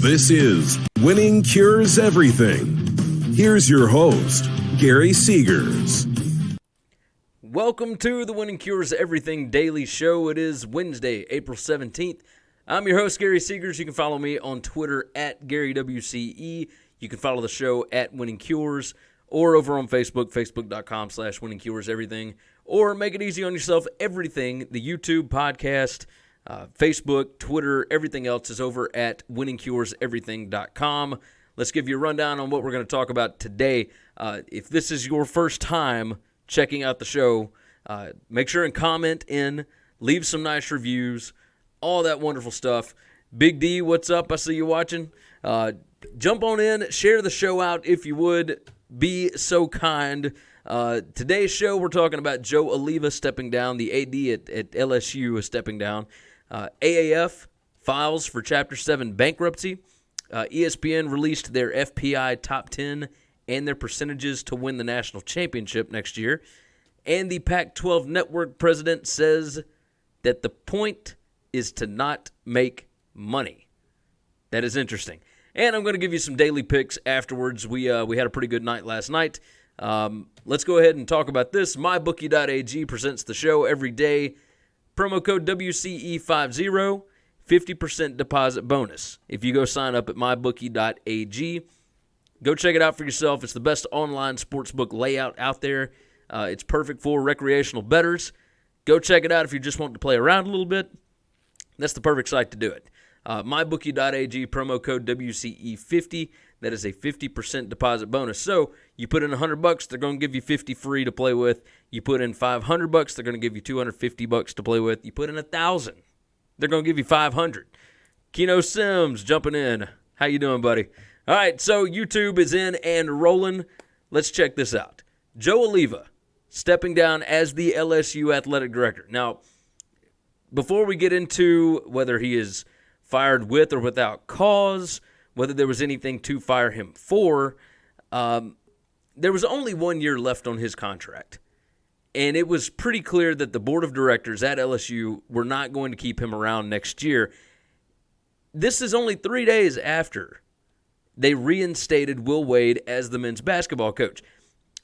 This is Winning Cures Everything. Here's your host, Gary Seegers. Welcome to the Winning Cures Everything Daily Show. It is Wednesday, April 17th. I'm your host, Gary Seegers. You can follow me on Twitter at GaryWCE. You can follow the show at Winning Cures or over on Facebook, facebook.com/Winning Cures Everything. Or make it easy on yourself. Everything, the YouTube podcast, Facebook, Twitter, everything else is over at winningcureseverything.com. Let's give you a rundown on what we're going to talk about today. If this is your first time checking out the show, make sure and comment in, leave some nice reviews, all that wonderful stuff. Big D, what's up? I see you watching. Jump on in, share the show out if you would. Be so kind. Today's show, we're talking about Joe Alleva stepping down. The AD at LSU is stepping down. AAF files for Chapter 7 bankruptcy. ESPN released their FPI top 10 and their percentages to win the national championship next year. And the Pac-12 network president says that the point is to not make money. That is interesting. And I'm going to give you some daily picks afterwards. We had a pretty good night last night. Let's go ahead and talk about this. MyBookie.ag presents the show every day. Promo code WCE50, 50% deposit bonus. If you go sign up at MyBookie.ag, go check it out for yourself. It's the best online sportsbook layout out there. It's perfect for recreational bettors. Go check it out if you just want to play around a little bit. That's the perfect site to do it. MyBookie.ag, promo code WCE50. That is a 50% deposit bonus. So you put in $100, they're going to give you $50 free to play with. You put in $500, they're going to give you $250 to play with. You put in $1,000, they're going to give you $500. Keno Sims jumping in. How you doing, buddy? All right, so YouTube is in and rolling. Let's check this out. Joe Alleva stepping down as the LSU athletic director. Now, before we get into whether he is fired with or without cause, whether there was anything to fire him for, there was only 1 year left on his contract. And it was pretty clear that the board of directors at LSU were not going to keep him around next year. This is only 3 days after they reinstated Will Wade as the men's basketball coach.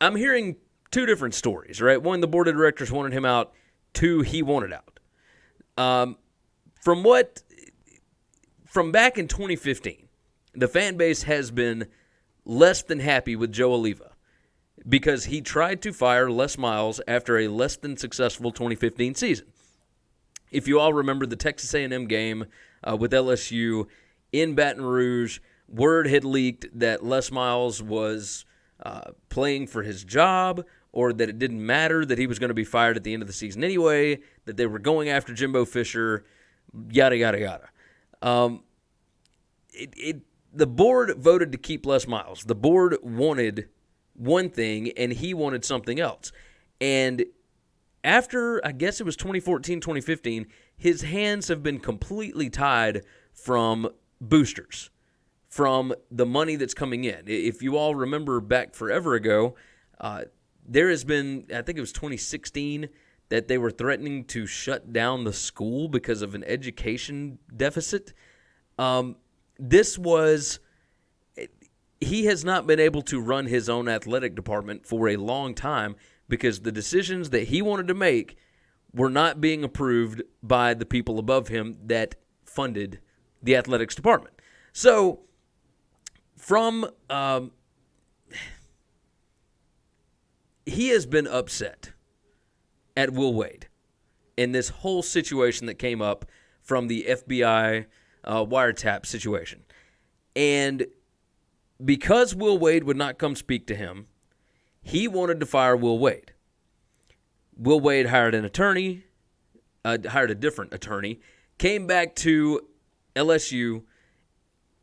I'm hearing two different stories, right? One, the board of directors wanted him out. Two, he wanted out. From back in 2015, the fan base has been less than happy with Joe Alleva because he tried to fire Les Miles after a less than successful 2015 season. If you all remember the Texas A&M game with LSU in Baton Rouge, word had leaked that Les Miles was playing for his job, or that it didn't matter, that he was going to be fired at the end of the season anyway, that they were going after Jimbo Fisher, yada, yada, yada. The board voted to keep Les Miles. The board wanted one thing, and he wanted something else. And after, I guess it was 2014, 2015, his hands have been completely tied from boosters, from the money that's coming in. If you all remember back forever ago, there has been, I think it was 2016, that they were threatening to shut down the school because of an education deficit. He has not been able to run his own athletic department for a long time because the decisions that he wanted to make were not being approved by the people above him that funded the athletics department. So, he has been upset at Will Wade in this whole situation that came up from the FBI wiretap situation. And because Will Wade would not come speak to him, he wanted to fire Will Wade. Will Wade hired an attorney, hired a different attorney, came back to LSU,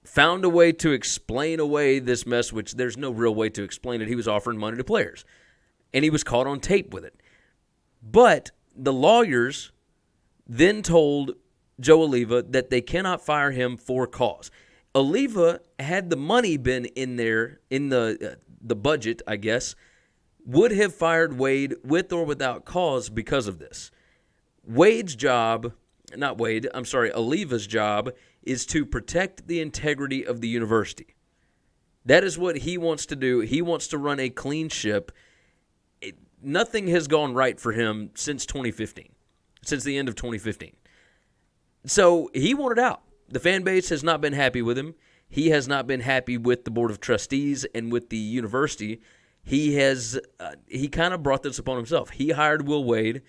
found a way to explain away this mess, which there's no real way to explain it. He was offering money to players, and he was caught on tape with it. But the lawyers then told Joe Alleva that they cannot fire him for cause. Alleva, had the money been in there, in the budget, I guess, would have fired Wade with or without cause because of this. Wade's job Alleva's job is to protect the integrity of the university. That is what he wants to do. He wants to run a clean ship. Nothing has gone right for him since 2015, since the end of 2015. So he wanted out. The fan base has not been happy with him. He has not been happy with the Board of Trustees and with the university. He kind of brought this upon himself. He hired Will Wade.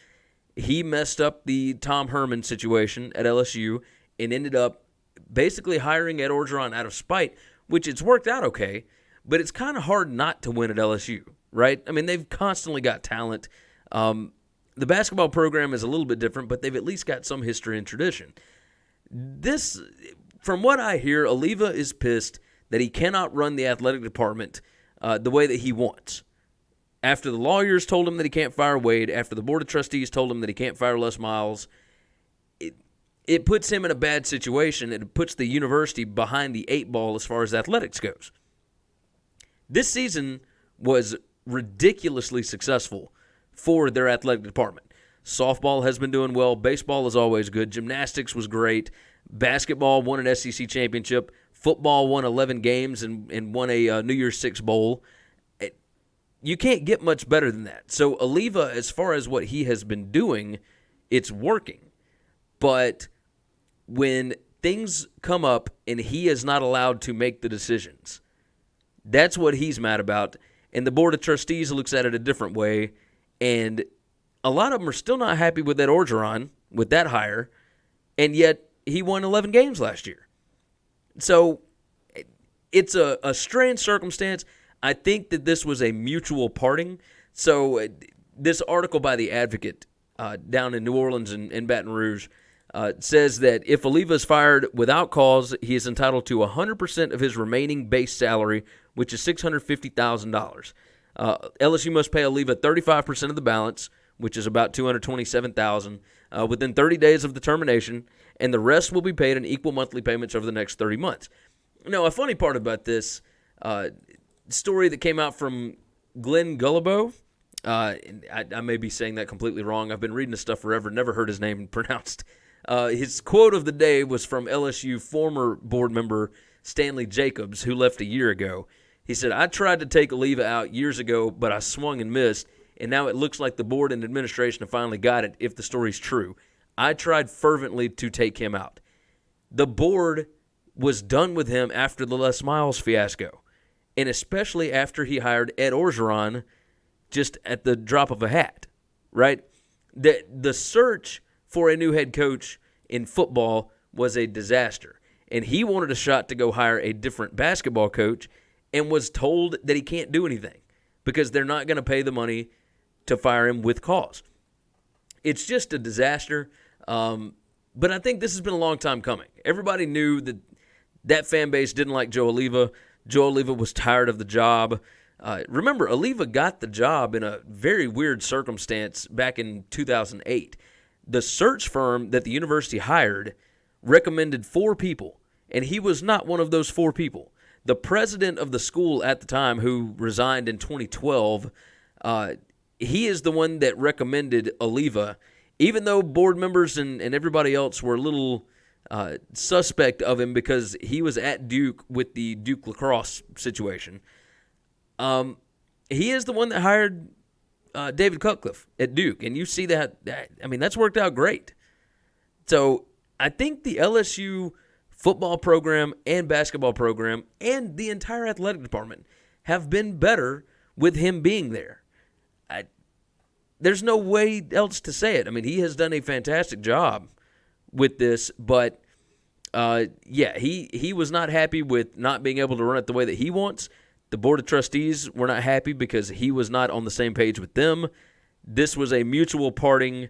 He messed up the Tom Herman situation at LSU and ended up basically hiring Ed Orgeron out of spite, which it's worked out okay, but it's kind of hard not to win at LSU, right? I mean, they've constantly got talent. The basketball program is a little bit different, but they've at least got some history and tradition. This, from what I hear, Alleva is pissed that he cannot run the athletic department the way that he wants. After the lawyers told him that he can't fire Wade, after the Board of Trustees told him that he can't fire Les Miles, it puts him in a bad situation. It puts the university behind the eight ball as far as athletics goes. This season was ridiculously successful for their athletic department. Softball has been doing well. Baseball is always good. Gymnastics was great. Basketball won an SEC championship. Football won 11 games and won a New Year's Six bowl. You can't get much better than that. So Alleva, as far as what he has been doing, it's working. But when things come up and he is not allowed to make the decisions, that's what he's mad about. And the Board of Trustees looks at it a different way. And a lot of them are still not happy with Ed Orgeron, with that hire. And yet he won 11 games last year. So it's a strange circumstance. I think that this was a mutual parting. So this article by The Advocate down in New Orleans and Baton Rouge says that if Alleva is fired without cause, he is entitled to 100% of his remaining base salary, which is $650,000. LSU must pay Alleva 35% of the balance, which is about $227,000, within 30 days of the termination, and the rest will be paid in equal monthly payments over the next 30 months. Now, a funny part about this story that came out from Glenn Guillebeau, I may be saying that completely wrong. I've been reading this stuff forever, never heard his name pronounced. His quote of the day was from LSU former board member Stanley Jacobs, who left a year ago. He said, "I tried to take Alleva out years ago, but I swung and missed, and now it looks like the board and administration have finally got it, if the story's true. I tried fervently to take him out." The board was done with him after the Les Miles fiasco, and especially after he hired Ed Orgeron just at the drop of a hat, right? The search for a new head coach in football was a disaster, and he wanted a shot to go hire a different basketball coach and was told that he can't do anything because they're not going to pay the money to fire him with cause. It's just a disaster, but I think this has been a long time coming. Everybody knew that fan base didn't like Joe Alleva. Joe Alleva was tired of the job. Remember, Alleva got the job in a very weird circumstance back in 2008. The search firm that the university hired recommended 4 people, and he was not one of those 4 people. The president of the school at the time, who resigned in 2012, he is the one that recommended Alleva, even though board members and everybody else were a little suspect of him because he was at Duke with the Duke lacrosse situation. He is the one that hired David Cutcliffe at Duke, and you see that's worked out great. So I think the LSU football program and basketball program and the entire athletic department have been better with him being there. There's no way else to say it. I mean, he has done a fantastic job with this, but he was not happy with not being able to run it the way that he wants. The Board of Trustees were not happy because he was not on the same page with them. This was a mutual parting,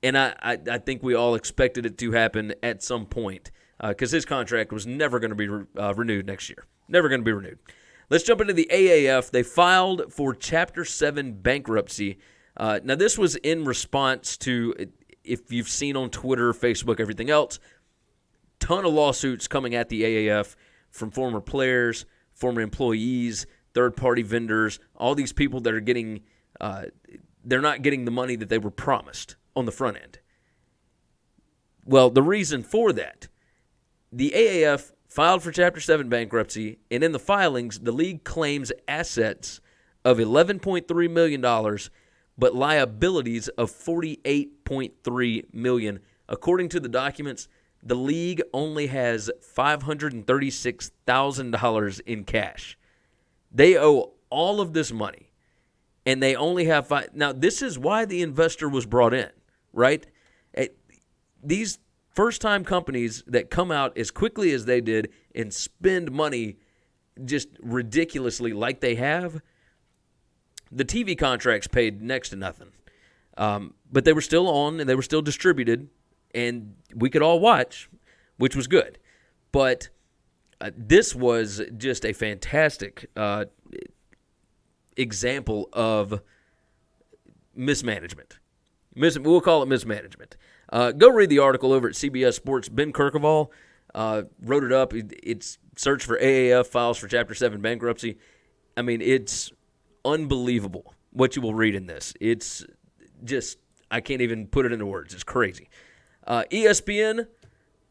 and I think we all expected it to happen at some point because his contract was never going to be renewed next year. Never going to be renewed. Let's jump into the AAF. They filed for Chapter 7 bankruptcy. Now, this was in response to, if you've seen on Twitter, Facebook, everything else, ton of lawsuits coming at the AAF from former players, former employees, third-party vendors, all these people that are getting they're not getting the money that they were promised on the front end. Well, the reason for that, the AAF filed for Chapter 7 bankruptcy, and in the filings, the league claims assets of $11.3 million, but liabilities of $48.3 million. According to the documents, the league only has $536,000 in cash. They owe all of this money, and they only have five. Now, this is why the investor was brought in, right? These first-time companies that come out as quickly as they did and spend money just ridiculously like they have, the TV contracts paid next to nothing. But they were still on, and they were still distributed, and we could all watch, which was good. But this was just a fantastic example of mismanagement. We'll call it mismanagement. Go read the article over at CBS Sports. Ben Kirkevall wrote it up. It's search for AAF files for Chapter 7 bankruptcy. I mean, it's unbelievable what you will read in this. It's just, I can't even put it into words. It's crazy. ESPN,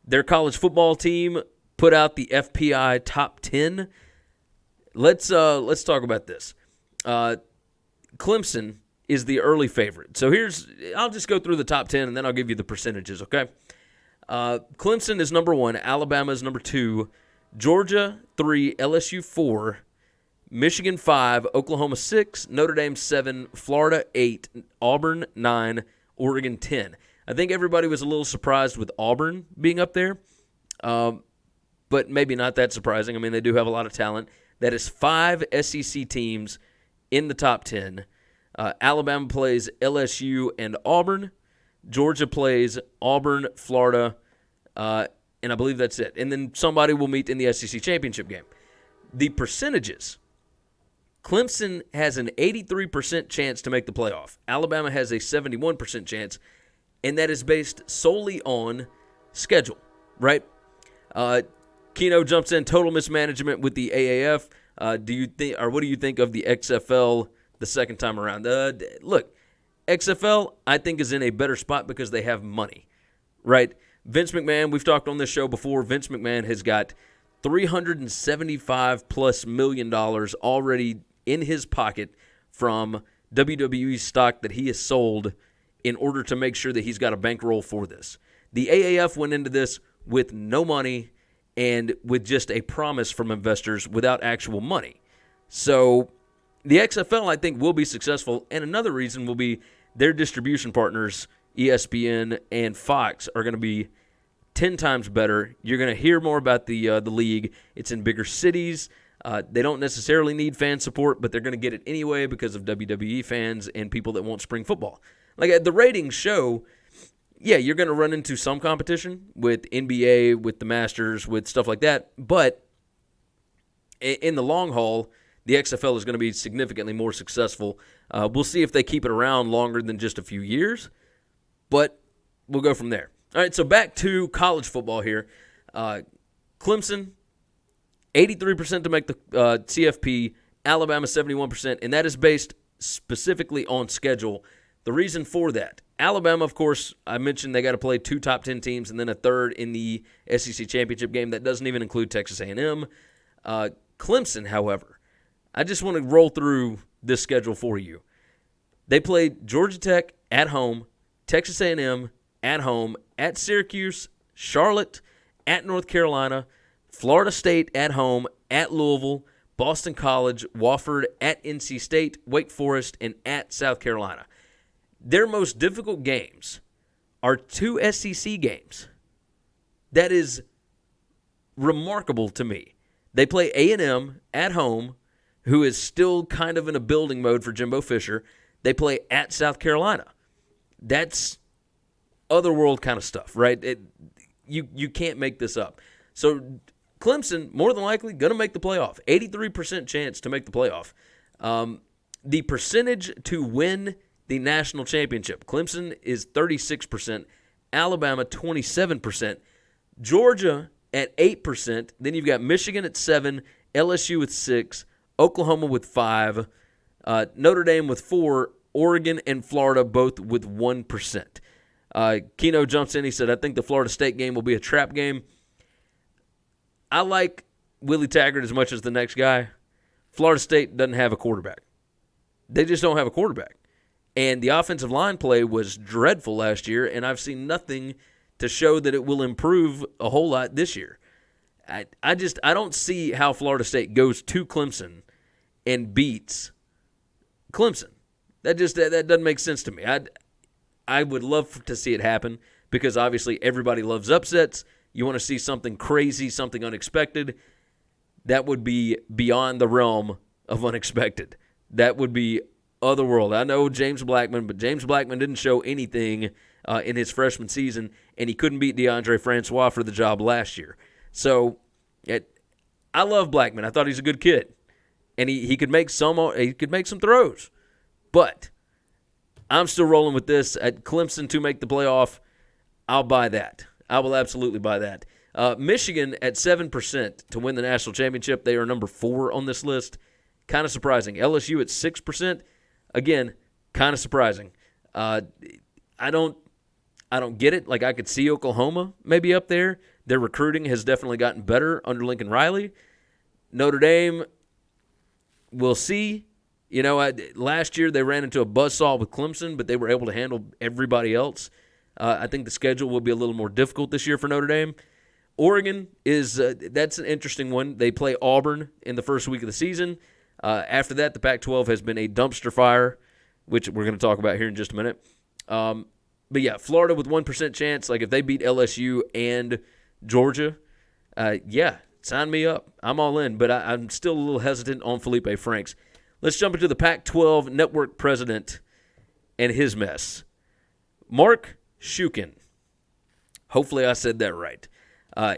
their college football team, put out the FPI top 10. Let's talk about this. Clemson is the early favorite. So I'll just go through the top 10 and then I'll give you the percentages, okay? Clemson is number 1, Alabama is number 2, Georgia 3, LSU 4, Michigan 5, Oklahoma 6, Notre Dame 7, Florida 8, Auburn 9, Oregon 10. I think everybody was a little surprised with Auburn being up there, but maybe not that surprising. I mean, they do have a lot of talent. That is 5 SEC teams in the top 10. Alabama plays LSU and Auburn. Georgia plays Auburn, Florida, and I believe that's it. And then somebody will meet in the SEC championship game. The percentages. Clemson has an 83% chance to make the playoff. Alabama has a 71% chance, and that is based solely on schedule, right? Keno jumps in, total mismanagement with the AAF. What do you think of the XFL the second time around? Look, XFL, I think, is in a better spot because they have money, right? Vince McMahon, we've talked on this show before. Vince McMahon has got $375+ million already in his pocket from WWE stock that he has sold in order to make sure that he's got a bankroll for this. The AAF went into this with no money and with just a promise from investors without actual money. So the XFL, I think, will be successful, and another reason will be their distribution partners, ESPN and Fox, are going to be 10 times better. You're going to hear more about the league. It's in bigger cities. They don't necessarily need fan support, but they're going to get it anyway because of WWE fans and people that want spring football. Like the ratings show, yeah, you're going to run into some competition with NBA, with the Masters, with stuff like that. But in the long haul, the XFL is going to be significantly more successful. We'll see if they keep it around longer than just a few years, but we'll go from there. All right, so back to college football here. Clemson, 83% to make the CFP, Alabama 71%, and that is based specifically on schedule. The reason for that, Alabama, of course, I mentioned they got to play 2 top 10 teams and then a third in the SEC championship game. That doesn't even include Texas A&M. Clemson, however, I just want to roll through this schedule for you. They played Georgia Tech at home, Texas A&M at home, at Syracuse, Charlotte, at North Carolina, Florida State at home, at Louisville, Boston College, Wofford, at NC State, Wake Forest, and at South Carolina. Their most difficult games are 2 SEC games. That is remarkable to me. They play A&M at home, who is still kind of in a building mode for Jimbo Fisher. They play at South Carolina. That's otherworld kind of stuff, right? You can't make this up. So Clemson, more than likely, going to make the playoff. 83% chance to make the playoff. The percentage to win the national championship, Clemson is 36%, Alabama 27%, Georgia at 8%, then you've got Michigan at 7%, LSU with 6%, Oklahoma with 5%, Notre Dame with 4%, Oregon and Florida both with 1%. Keno jumps in. He said, I think the Florida State game will be a trap game. I like Willie Taggart as much as the next guy. Florida State doesn't have a quarterback. They just don't have a quarterback. And the offensive line play was dreadful last year, and I've seen nothing to show that it will improve a whole lot this year. I don't see how Florida State goes to Clemson and beats Clemson. That doesn't make sense to me. I would love to see it happen because obviously everybody loves upsets. You want to see something crazy, something unexpected. That would be beyond the realm of unexpected. That would be otherworld. I know James Blackman, but James Blackman didn't show anything in his freshman season, and he couldn't beat DeAndre Francois for the job last year. So I love Blackman. I thought he's a good kid, and he could make some throws. But I'm still rolling with this at Clemson to make the playoff. I'll buy that. I will absolutely buy that. Michigan at 7% to win the national championship. They are number 4 on this list. Kind of surprising. LSU at 6%. Again, kind of surprising. I don't get it. Like, I could see Oklahoma maybe up there. Their recruiting has definitely gotten better under Lincoln Riley. Notre Dame, we'll see. You know, last year they ran into a buzzsaw with Clemson, but they were able to handle everybody else. I think the schedule will be a little more difficult this year for Notre Dame. Oregon is that's an interesting one. They play Auburn in the first week of the season. After that, the Pac-12 has been a dumpster fire, which we're going to talk about here in just a minute. But yeah, Florida with 1% chance. Like if they beat LSU and Georgia, yeah, sign me up. I'm all in. But I'm still a little hesitant on Felipe Franks. Let's jump into the Pac-12 network president and his mess. Mark Shukin. Hopefully I said that right.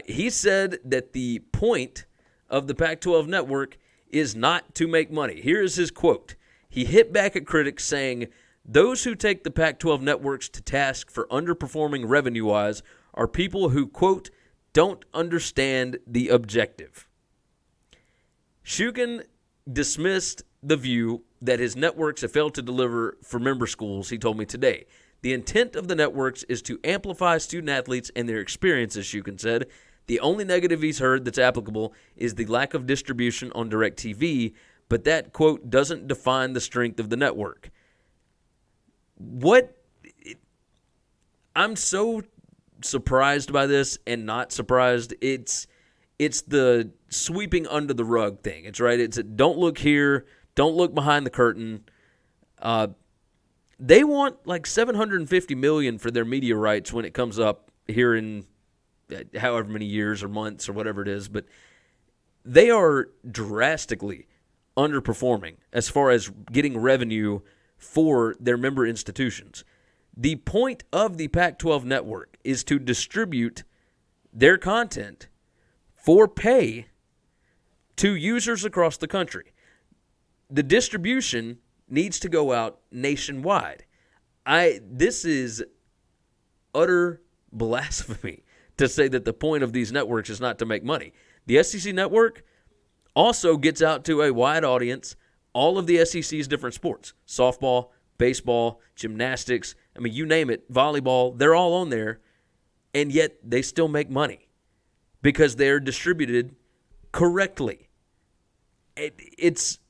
He said that the point of the Pac-12 network is not to make money. Here is his quote. He hit back at critics saying, those who take the Pac-12 networks to task for underperforming revenue-wise are people who, quote, don't understand the objective. Shukin dismissed the view that his networks have failed to deliver for member schools, he told me today. The intent of the networks is to amplify student-athletes and their experiences, Shukin said. The only negative he's heard that's applicable is the lack of distribution on DirecTV, but that, quote, doesn't define the strength of the network. I'm so surprised by this and not surprised. It's the sweeping under the rug thing. It's right. It's don't look here, don't look behind the curtain. They want like $750 million for their media rights when it comes up here in however many years or months or whatever it is, but they are drastically underperforming as far as getting revenue for their member institutions. The point of the Pac-12 network is to distribute their content for pay to users across the country. The distribution needs to go out nationwide. This is utter blasphemy to say that the point of these networks is not to make money. The SEC network also gets out to a wide audience, all of the SEC's different sports, softball, baseball, gymnastics, I mean, you name it, volleyball, they're all on there, and yet they still make money because they're distributed correctly. It's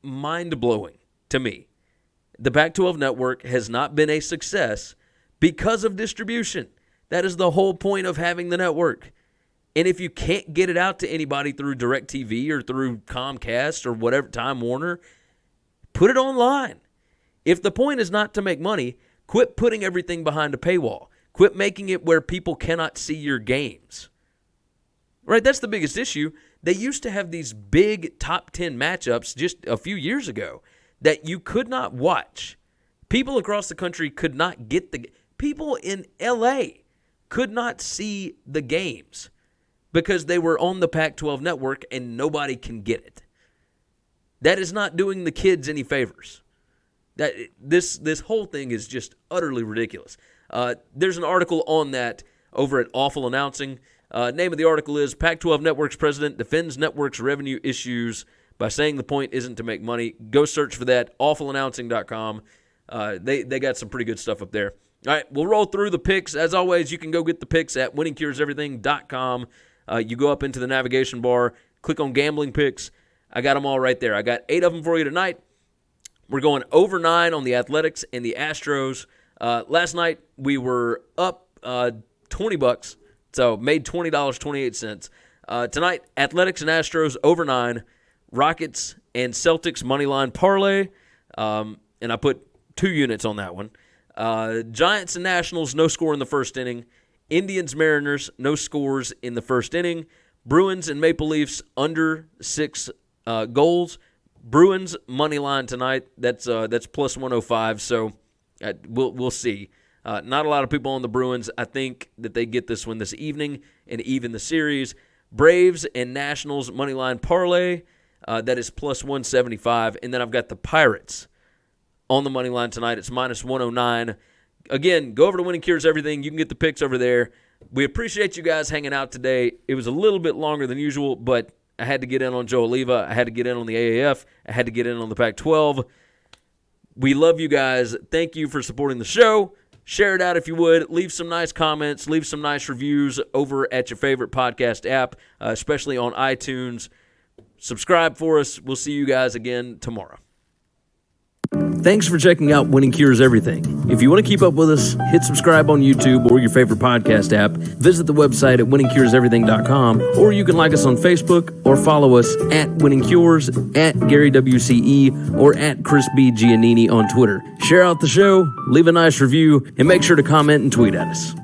mind-blowing to me. The Pac-12 network has not been a success because of distribution. That is the whole point of having the network. And if you can't get it out to anybody through DirecTV or through Comcast or whatever, Time Warner, put it online. If the point is not to make money, quit putting everything behind a paywall. Quit making it where people cannot see your games. Right? That's the biggest issue. They used to have these big top 10 matchups just a few years ago that you could not watch. People across the country could not get people in LA could not see the games because they were on the Pac-12 network and nobody can get it. That is not doing the kids any favors. This whole thing is just utterly ridiculous. There's an article on that over at Awful Announcing. Name of the article is Pac-12 Network's President Defends Network's Revenue Issues by Saying the Point Isn't to Make Money. Go search for that, awfulannouncing.com. They got some pretty good stuff up there. All right, we'll roll through the picks. As always, you can go get the picks at winningcureseverything.com. You go up into the navigation bar, click on gambling picks. I got them all right there. I got 8 of them for you tonight. We're going over 9 on the Athletics and the Astros. Last night, we were up $20, so made $20.28. Tonight, Athletics and Astros over 9, Rockets and Celtics moneyline parlay, and I put 2 units on that one. Giants and Nationals, no score in the first inning. Indians, Mariners, no scores in the first inning. Bruins and Maple Leafs, under 6 goals. Bruins money line tonight. That's plus 105. So we'll see. Not a lot of people on the Bruins. I think that they get this one this evening and even the series. Braves and Nationals money line parlay. That is plus 175. And then I've got the Pirates on the money line tonight. It's minus 109. Again, go over to Winning Cures Everything. You can get the picks over there. We appreciate you guys hanging out today. It was a little bit longer than usual, but I had to get in on Joe Alleva. I had to get in on the AAF. I had to get in on the Pac-12. We love you guys. Thank you for supporting the show. Share it out if you would. Leave some nice comments. Leave some nice reviews over at your favorite podcast app, especially on iTunes. Subscribe for us. We'll see you guys again tomorrow. Thanks for checking out Winning Cures Everything. If you want to keep up with us, hit subscribe on YouTube or your favorite podcast app. Visit the website at winningcureseverything.com, or you can like us on Facebook or follow us at Winning Cures, at Gary WCE, or at Chris B. Giannini on Twitter. Share out the show, leave a nice review, and make sure to comment and tweet at us.